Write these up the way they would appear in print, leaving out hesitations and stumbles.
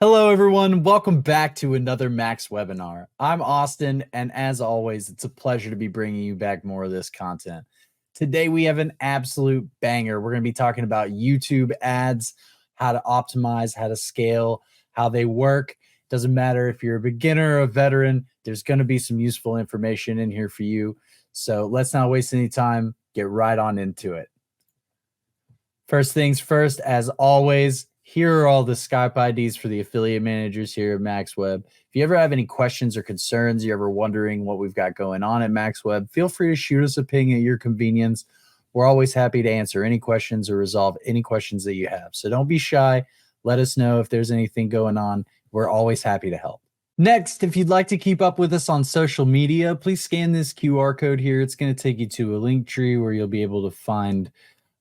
Hello, everyone. Welcome back to another MaxWebinar. I'm Austin, and as always, it's a pleasure to be bringing you back more of this content. Today, we have an absolute banger. We're going to be talking about YouTube ads, how to optimize, how to scale, how they work. Doesn't matter if you're a beginner or a veteran, there's going to be some useful information in here for you. So let's not waste any time. Get right on into it. First things first, as always, here are all the Skype IDs for the affiliate managers here at MaxWeb. If you ever have any questions or concerns, you're ever wondering what we've got going on at MaxWeb, feel free to shoot us a ping at your convenience. We're always happy to answer any questions or resolve any questions that you have. So don't be shy. Let us know if there's anything going on. We're always happy to help. Next, if you'd like to keep up with us on social media, please scan this QR code here. It's going to take you to a link tree where you'll be able to find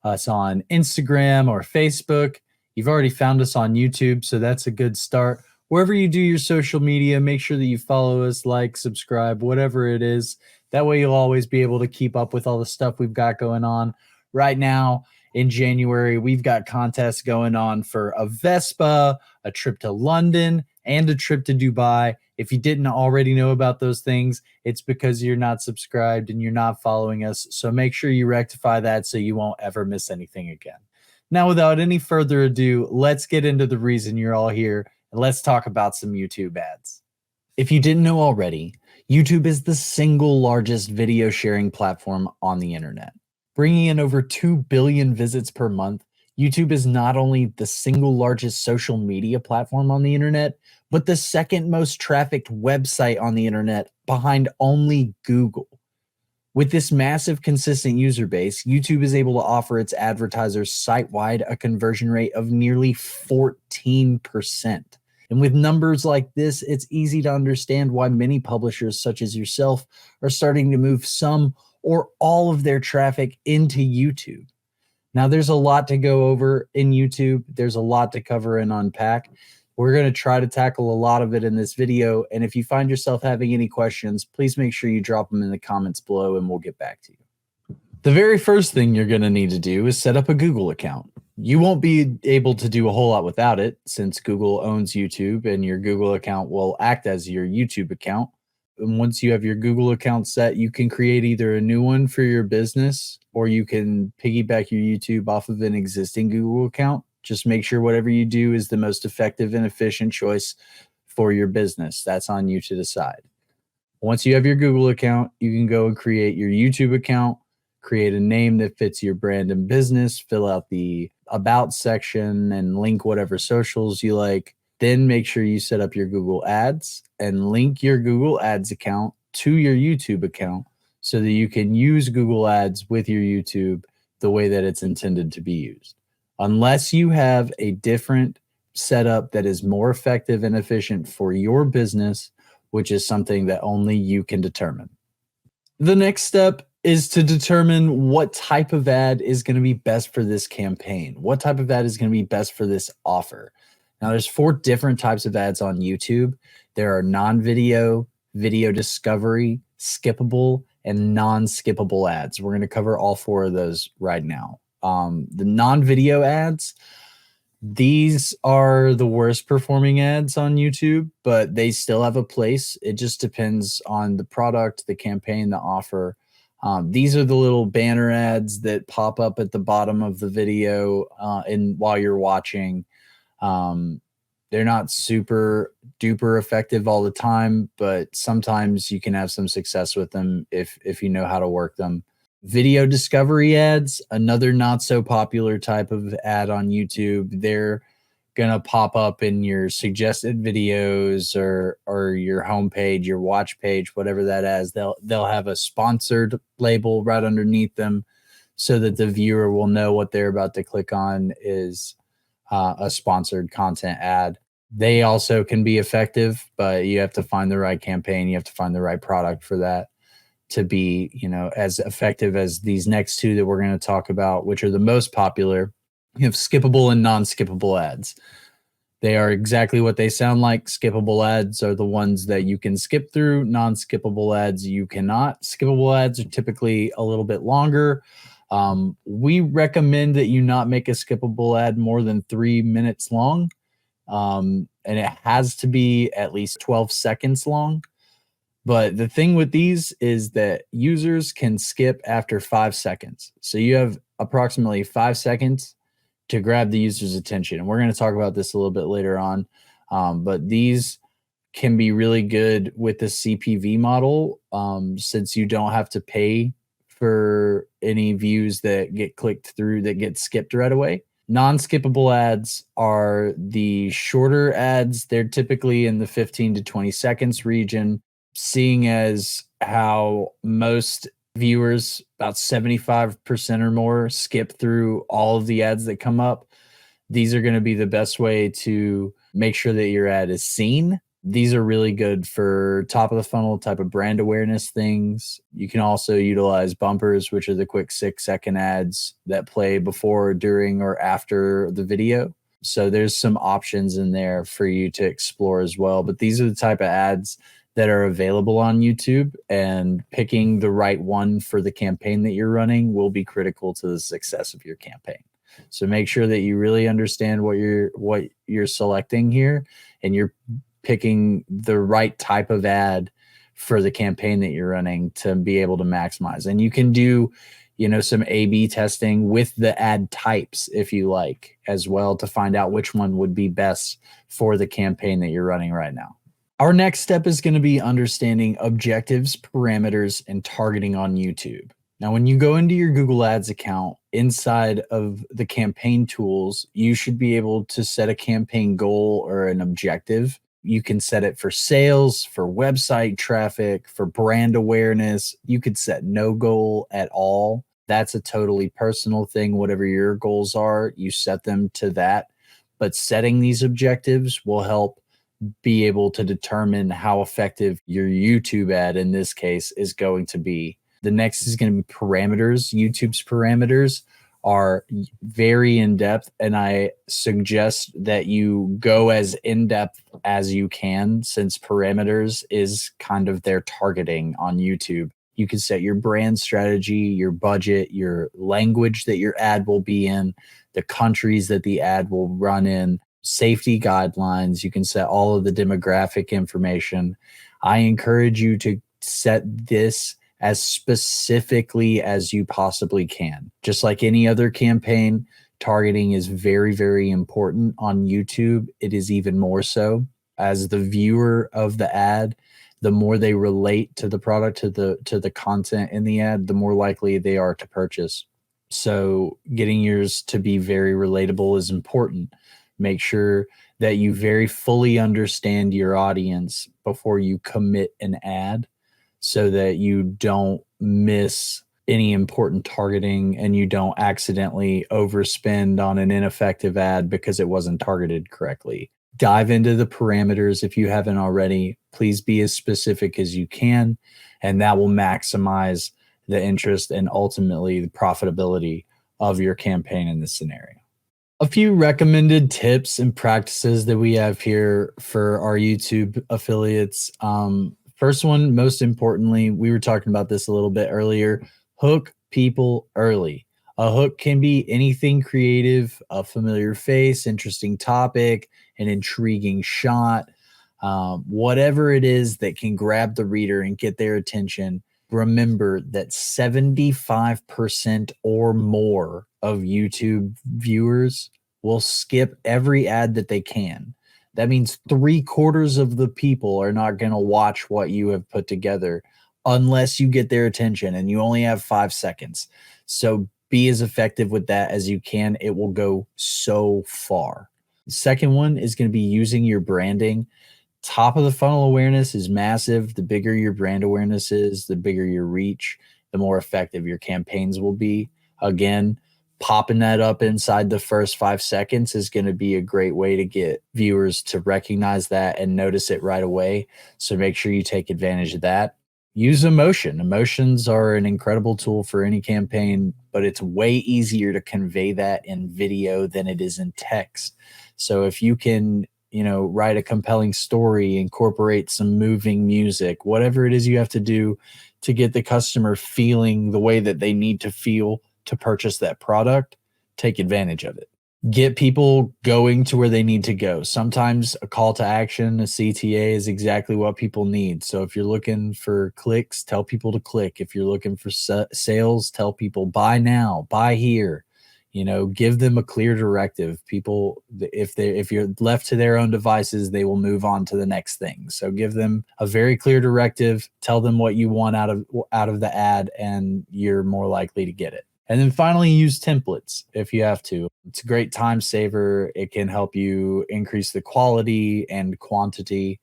us on Instagram or Facebook. You've already found us on YouTube, so that's a good start. Wherever you do your social media, make sure that you follow us, like, subscribe, whatever it is. That way you'll always be able to keep up with all the stuff we've got going on. Right now, in January, we've got contests going on for a Vespa, a trip to London, and a trip to Dubai. If you didn't already know about those things, it's because you're not subscribed and you're not following us. So make sure you rectify that so you won't ever miss anything again. Now, without any further ado, let's get into the reason you're all here and let's talk about some YouTube ads. If you didn't know already, YouTube is the single largest video sharing platform on the internet. Bringing in over 2 billion visits per month, YouTube is not only the single largest social media platform on the internet, but the second most trafficked website on the internet behind only Google. With this massive, consistent user base, YouTube is able to offer its advertisers site-wide a conversion rate of nearly 14%. And with numbers like this, it's easy to understand why many publishers, such as yourself, are starting to move some or all of their traffic into YouTube. Now, there's a lot to go over in YouTube. There's a lot to cover and unpack. We're going to try to tackle a lot of it in this video. And if you find yourself having any questions, please make sure you drop them in the comments below and we'll get back to you. The very first thing you're going to need to do is set up a Google account. You won't be able to do a whole lot without it since Google owns YouTube and your Google account will act as your YouTube account. And once you have your Google account set, you can create either a new one for your business or you can piggyback your YouTube off of an existing Google account. Just make sure whatever you do is the most effective and efficient choice for your business. That's on you to decide. Once you have your Google account, you can go and create your YouTube account, create a name that fits your brand and business, fill out the About section and link whatever socials you like. Then make sure you set up your Google Ads and link your Google Ads account to your YouTube account so that you can use Google Ads with your YouTube the way that it's intended to be used. Unless you have a different setup that is more effective and efficient for your business, which is something that only you can determine. The next step is to determine what type of ad is going to be best for this campaign. What type of ad is going to be best for this offer? Now, there's 4 different types of ads on YouTube. There are non-video, video discovery, skippable, and non-skippable ads. We're going to cover all 4 of those right now. The non-video ads, these are the worst performing ads on YouTube, but they still have a place. It just depends on the product, the campaign, the offer. These are the little banner ads that pop up at the bottom of the video while you're watching. They're not super duper effective all the time, but sometimes you can have some success with them if you know how to work them. Video discovery ads, another not so popular type of ad on YouTube. They're going to pop up in your suggested videos or your homepage, your watch page, whatever that is. They'll have a sponsored label right underneath them so that the viewer will know what they're about to click on is a sponsored content ad. They also can be effective, but you have to find the right campaign. You have to find the right product for that to be, as effective as these next 2 that we're going to talk about, which are the most popular. You have skippable and non-skippable ads. They are exactly what they sound like. Skippable ads are the ones that you can skip through. Non-skippable ads you cannot. Skippable ads are typically a little bit longer. We recommend that you not make a skippable ad more than 3 minutes long. and it has to be at least 12 seconds long. But the thing with these is that users can skip after 5 seconds. So you have approximately 5 seconds to grab the user's attention. And we're going to talk about this a little bit later on. But these can be really good with the CPV model, since you don't have to pay for any views that get clicked through that get skipped right away. Non-skippable ads are the shorter ads. They're typically in the 15 to 20 seconds region, seeing as how most viewers, about 75% or more, skip through all of the ads that come up. These are going to be the best way to make sure that your ad is seen. These are really good for top of the funnel type of brand awareness things. You can also utilize bumpers, which are the quick 6-second ads that play before, during, or after the video. So there's some options in there for you to explore as well. But these are the type of ads that are available on YouTube, and picking the right one for the campaign that you're running will be critical to the success of your campaign. So make sure that you really understand what you're selecting here, and you're picking the right type of ad for the campaign that you're running to be able to maximize. And you can do, some A/B testing with the ad types if you like as well, to find out which one would be best for the campaign that you're running right now. Our next step is going to be understanding objectives, parameters, and targeting on YouTube. Now, when you go into your Google Ads account, inside of the campaign tools, you should be able to set a campaign goal or an objective. You can set it for sales, for website traffic, for brand awareness. You could set no goal at all. That's a totally personal thing. Whatever your goals are, you set them to that. But setting these objectives will help be able to determine how effective your YouTube ad, in this case, is going to be. The next is going to be parameters. YouTube's parameters are very in-depth, and I suggest that you go as in-depth as you can, since parameters is kind of their targeting on YouTube. You can set your brand strategy, your budget, your language that your ad will be in, the countries that the ad will run in, safety guidelines. You can set all of the demographic information. I encourage you to set this as specifically as you possibly can. Just like any other campaign, targeting is very, very important on YouTube. It is even more so. As the viewer of the ad, the more they relate to the product, to the content in the ad, the more likely they are to purchase. So getting yours to be very relatable is important. Make sure that you very fully understand your audience before you commit an ad, so that you don't miss any important targeting and you don't accidentally overspend on an ineffective ad because it wasn't targeted correctly. Dive into the parameters if you haven't already. Please be as specific as you can, and that will maximize the interest and ultimately the profitability of your campaign in this scenario. A few recommended tips and practices that we have here for our YouTube affiliates. First one, most importantly, we were talking about this a little bit earlier, hook people early. A hook can be anything creative, a familiar face, interesting topic, an intriguing shot, whatever it is that can grab the reader and get their attention. Remember that 75% or more of YouTube viewers will skip every ad that they can. That means 3/4 of the people are not going to watch what you have put together unless you get their attention, and you only have 5 seconds. So be as effective with that as you can. It will go so far. The second one is going to be using your branding. Top of the funnel awareness is massive. The bigger your brand awareness is, the bigger your reach, the more effective your campaigns will be. Again, popping that up inside the first 5 seconds is going to be a great way to get viewers to recognize that and notice it right away. So make sure you take advantage of that. Use emotion. Emotions are an incredible tool for any campaign, but it's way easier to convey that in video than it is in text. So if you can, write a compelling story, incorporate some moving music, whatever it is you have to do to get the customer feeling the way that they need to feel to purchase that product, take advantage of it. Get people going to where they need to go. Sometimes a call to action, a CTA, is exactly what people need. So if you're looking for clicks, tell people to click. If you're looking for sales, tell people buy now, buy here. Give them a clear directive. People, if you're left to their own devices, they will move on to the next thing. So give them a very clear directive. Tell them what you want out of the ad, and you're more likely to get it. And then finally, use templates if you have to. It's a great time saver. It can help you increase the quality and quantity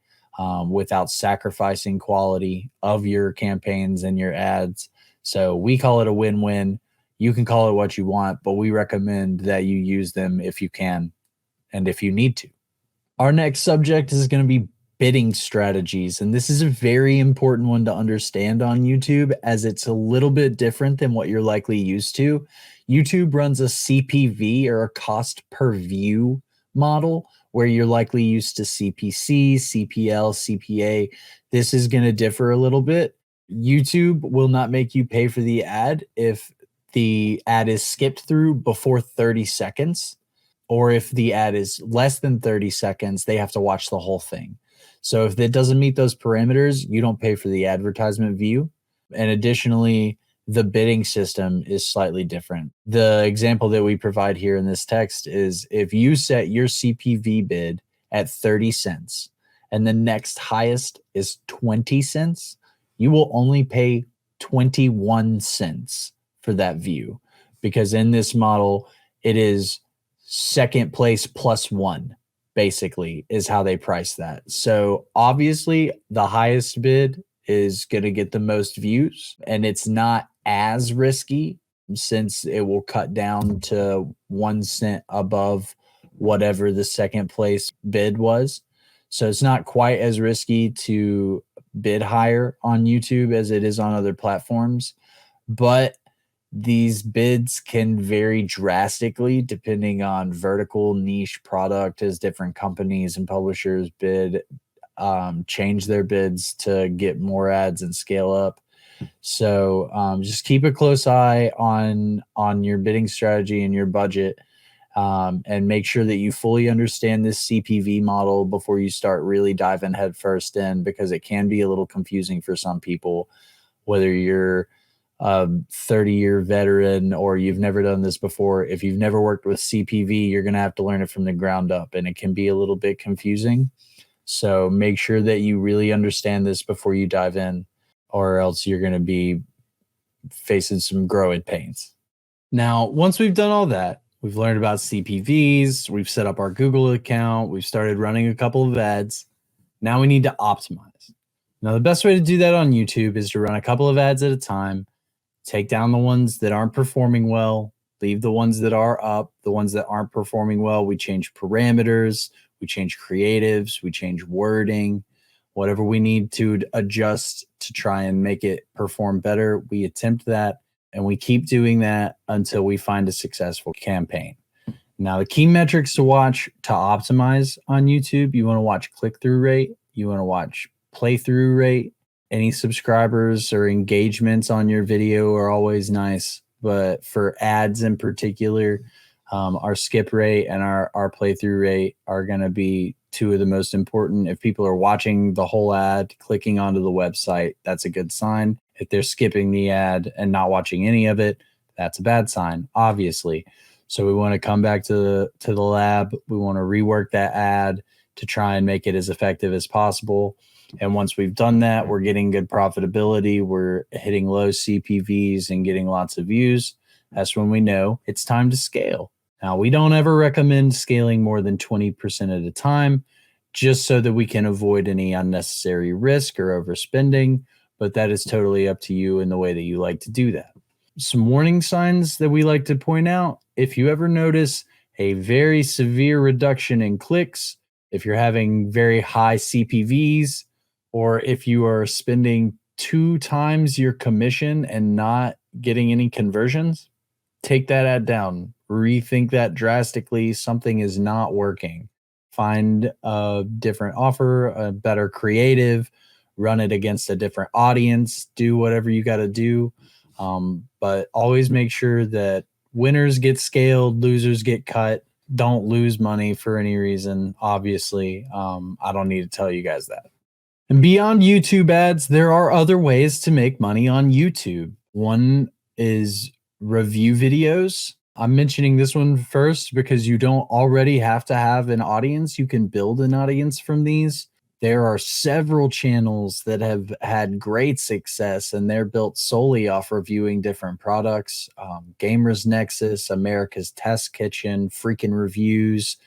without sacrificing quality of your campaigns and your ads. So we call it a win-win. You can call it what you want, but we recommend that you use them if you can and if you need to. Our next subject is going to be bidding strategies. And this is a very important one to understand on YouTube, as it's a little bit different than what you're likely used to. YouTube runs a CPV, or a cost per view model, where you're likely used to CPC, CPL, CPA. This is going to differ a little bit. YouTube will not make you pay for the ad if the ad is skipped through before 30 seconds. Or if the ad is less than 30 seconds, they have to watch the whole thing. So if it doesn't meet those parameters, you don't pay for the advertisement view. And additionally, the bidding system is slightly different. The example that we provide here in this text is, if you set your CPV bid at 30 cents and the next highest is 20 cents, you will only pay 21 cents for that view, because in this model, it is second place plus one, basically, is how they price that. So obviously the highest bid is going to get the most views, and it's not as risky since it will cut down to 1 cent above whatever the second place bid was. So it's not quite as risky to bid higher on YouTube as it is on other platforms, but these bids can vary drastically depending on vertical, niche product, as different companies and publishers change their bids to get more ads and scale up. So just keep a close eye on your bidding strategy and your budget, and make sure that you fully understand this CPV model before you start really diving headfirst in, because it can be a little confusing for some people, whether you're a 30-year veteran or you've never done this before. If you've never worked with CPV, you're going to have to learn it from the ground up, and it can be a little bit confusing. So make sure that you really understand this before you dive in, or else you're going to be facing some growing pains. Now, once we've done all that, we've learned about CPVs, we've set up our Google account, we've started running a couple of ads. Now we need to optimize. Now, the best way to do that on YouTube is to run a couple of ads at a time. Take down the ones that aren't performing well, leave the ones that are up. The ones that aren't performing well, we change parameters, we change creatives, we change wording, whatever we need to adjust to try and make it perform better. We attempt that, and we keep doing that until we find a successful campaign. Now, the key metrics to watch to optimize on YouTube: you want to watch click-through rate, you want to watch playthrough rate. Any subscribers or engagements on your video are always nice, but for ads in particular, our skip rate and our playthrough rate are going to be two of the most important. If people are watching the whole ad, clicking onto the website, that's a good sign. If they're skipping the ad and not watching any of it, that's a bad sign, obviously. So we want to come back to the lab. We want to rework that ad to try and make it as effective as possible. And once we've done that, we're getting good profitability, we're hitting low CPVs and getting lots of views. That's when we know it's time to scale. Now, we don't ever recommend scaling more than 20% at a time, just so that we can avoid any unnecessary risk or overspending, but that is totally up to you in the way that you like to do that. Some warning signs that we like to point out: if you ever notice a very severe reduction in clicks, if you're having very high CPVs, or if you are spending 2 times your commission and not getting any conversions, take that ad down. Rethink that drastically. Something is not working. Find a different offer, a better creative, run it against a different audience, do whatever you got to do. But always make sure that winners get scaled, losers get cut. don't lose money for any reason, obviously. I don't need to tell you guys that. And beyond YouTube ads, there are other ways to make money on YouTube. One is review videos. I'm mentioning this one first because you don't already have to have an audience. You can build an audience from these. There are several channels that have had great success, and they're built solely off reviewing different products. Gamers Nexus, America's Test Kitchen, Freaking Reviews.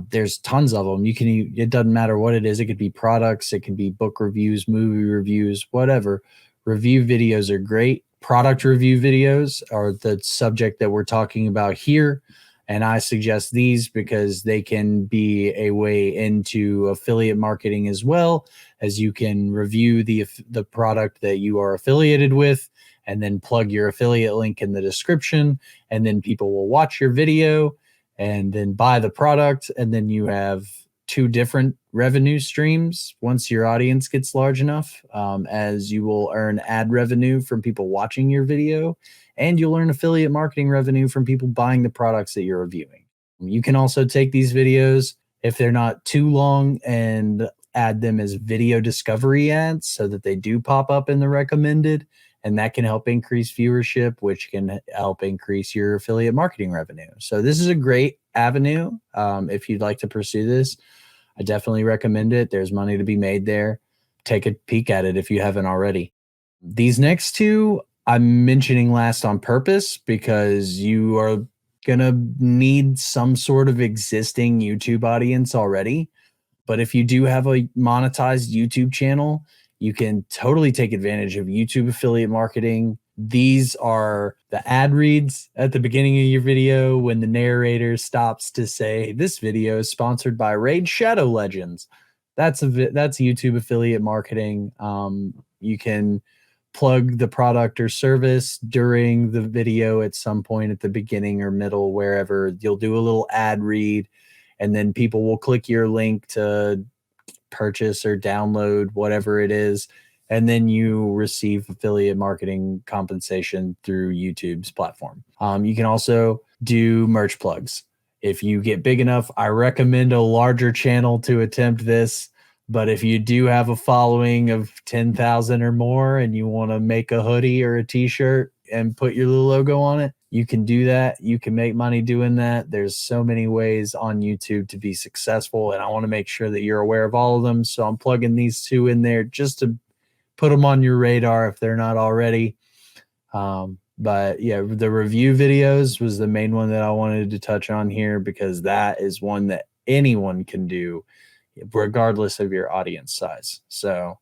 There's tons of them. It doesn't matter what it is. It could be products, it could be book reviews, movie reviews, whatever. Review videos are great. Product review videos are the subject that we're talking about here. And I suggest these because they can be a way into affiliate marketing as well, as you can review the product that you are affiliated with and then plug your affiliate link in the description. And then people will watch your video and then buy the product. And then you have two different revenue streams once your audience gets large enough, as you will earn ad revenue from people watching your video, and you'll earn affiliate marketing revenue from people buying the products that you're reviewing. You can also take these videos, if they're not too long, and add them as video discovery ads so that they do pop up in the recommended, and that can help increase viewership, which can help increase your affiliate marketing revenue. So this is a great avenue. If you'd like to pursue this, I definitely recommend it. There's money to be made there. Take a peek at it if you haven't already. These next two I'm mentioning last on purpose because you are going to need some sort of existing YouTube audience already. But if you do have a monetized YouTube channel, you can totally take advantage of YouTube affiliate marketing. These are the ad reads at the beginning of your video when the narrator stops to say, "This video is sponsored by Raid Shadow Legends." That's YouTube affiliate marketing. You can plug the product or service during the video at some point at the beginning or middle, wherever. You'll do a little ad read, and then people will click your link to purchase or download whatever it is, and then you receive affiliate marketing compensation through YouTube's platform. You can also do merch plugs. If you get big enough, I recommend a larger channel to attempt this. But if you do have a following of 10,000 or more and you want to make a hoodie or a t-shirt and put your little logo on it, you can do that. You can make money doing that. There's so many ways on YouTube to be successful, and I want to make sure that you're aware of all of them. So I'm plugging these two in there just to put them on your radar if they're not already. But yeah, the review videos was the main one that I wanted to touch on here because that is one that anyone can do regardless of your audience size. So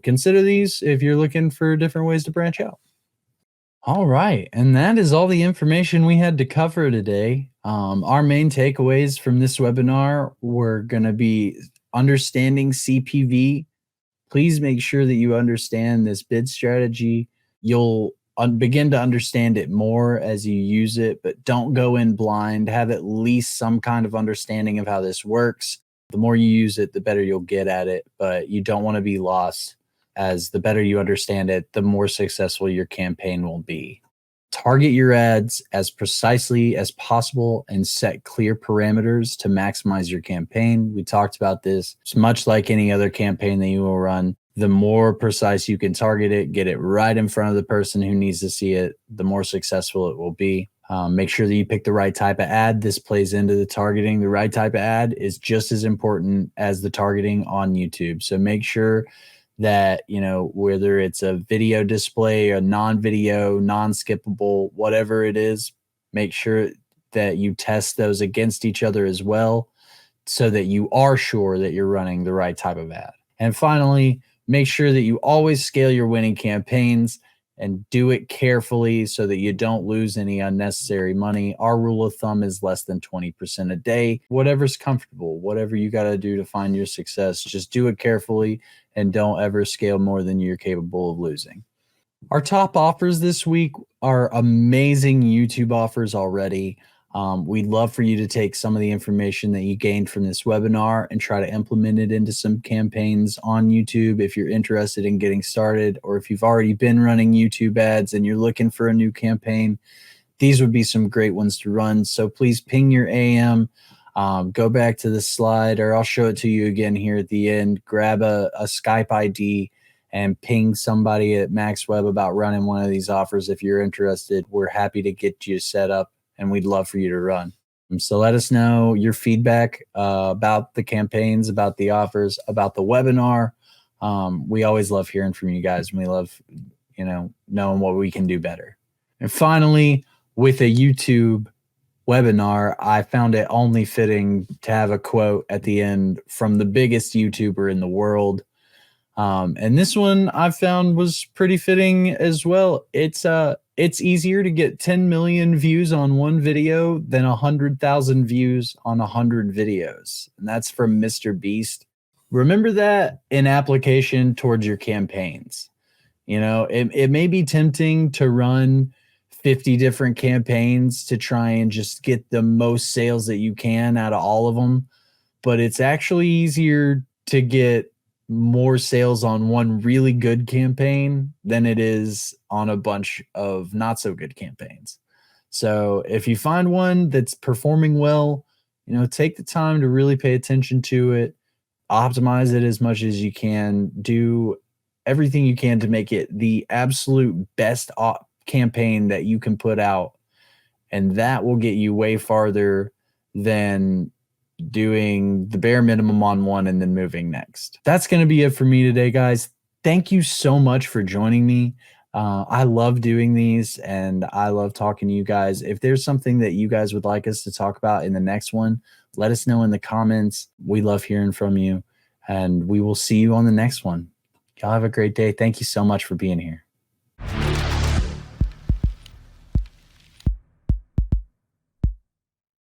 consider these if you're looking for different ways to branch out. All right. And that is all the information we had to cover today. Our main takeaways from this webinar were going to be understanding CPV. Please make sure that you understand this bid strategy. You'll begin to understand it more as you use it, but don't go in blind. Have at least some kind of understanding of how this works. The more you use it, the better you'll get at it, but you don't want to be lost, as the better you understand it, the more successful your campaign will be. Target your ads as precisely as possible and set clear parameters to maximize your campaign. We talked about this. It's much like any other campaign that you will run. The more precise you can target it, get it right in front of the person who needs to see it, the more successful it will be. Make sure that you pick the right type of ad. This plays into the targeting. The right type of ad is just as important as the targeting on YouTube. So make sure that, whether it's a video display, a non-video, non-skippable, whatever it is, make sure that you test those against each other as well so that you are sure that you're running the right type of ad. And finally, make sure that you always scale your winning campaigns and do it carefully so that you don't lose any unnecessary money. Our rule of thumb is less than 20% a day. Whatever's comfortable, whatever you got to do to find your success, just do it carefully and don't ever scale more than you're capable of losing. Our top offers this week are amazing YouTube offers already. We'd love for you to take some of the information that you gained from this webinar and try to implement it into some campaigns on YouTube if you're interested in getting started, or if you've already been running YouTube ads and you're looking for a new campaign. these would be some great ones to run. So please ping your AM, go back to the slide, or I'll show it to you again here at the end. Grab a Skype ID and ping somebody at MaxWeb about running one of these offers. If you're interested, we're happy to get you set up, and we'd love for you to run. So let us know your feedback about the campaigns, about the offers, about the webinar. We always love hearing from you guys, and we love, knowing what we can do better. And finally, with a YouTube webinar, I found it only fitting to have a quote at the end from the biggest YouTuber in the world. And this one I found was pretty fitting as well. It's easier to get 10 million views on one video than 100,000 views on 100 videos. And that's from Mr. Beast. Remember that in application towards your campaigns. It may be tempting to run 50 different campaigns to try and just get the most sales that you can out of all of them, but it's actually easier to get more sales on one really good campaign than it is on a bunch of not so good campaigns. So if you find one that's performing well, take the time to really pay attention to it, optimize it as much as you can, do everything you can to make it the absolute best campaign that you can put out. And that will get you way farther than doing the bare minimum on one and then moving next. That's going to be it for me today, guys. Thank you so much for joining me. I love doing these, and I love talking to you guys. If there's something that you guys would like us to talk about in the next one, let us know in the comments. We love hearing from you, and we will see you on the next one. Y'all have a great day. Thank you so much for being here.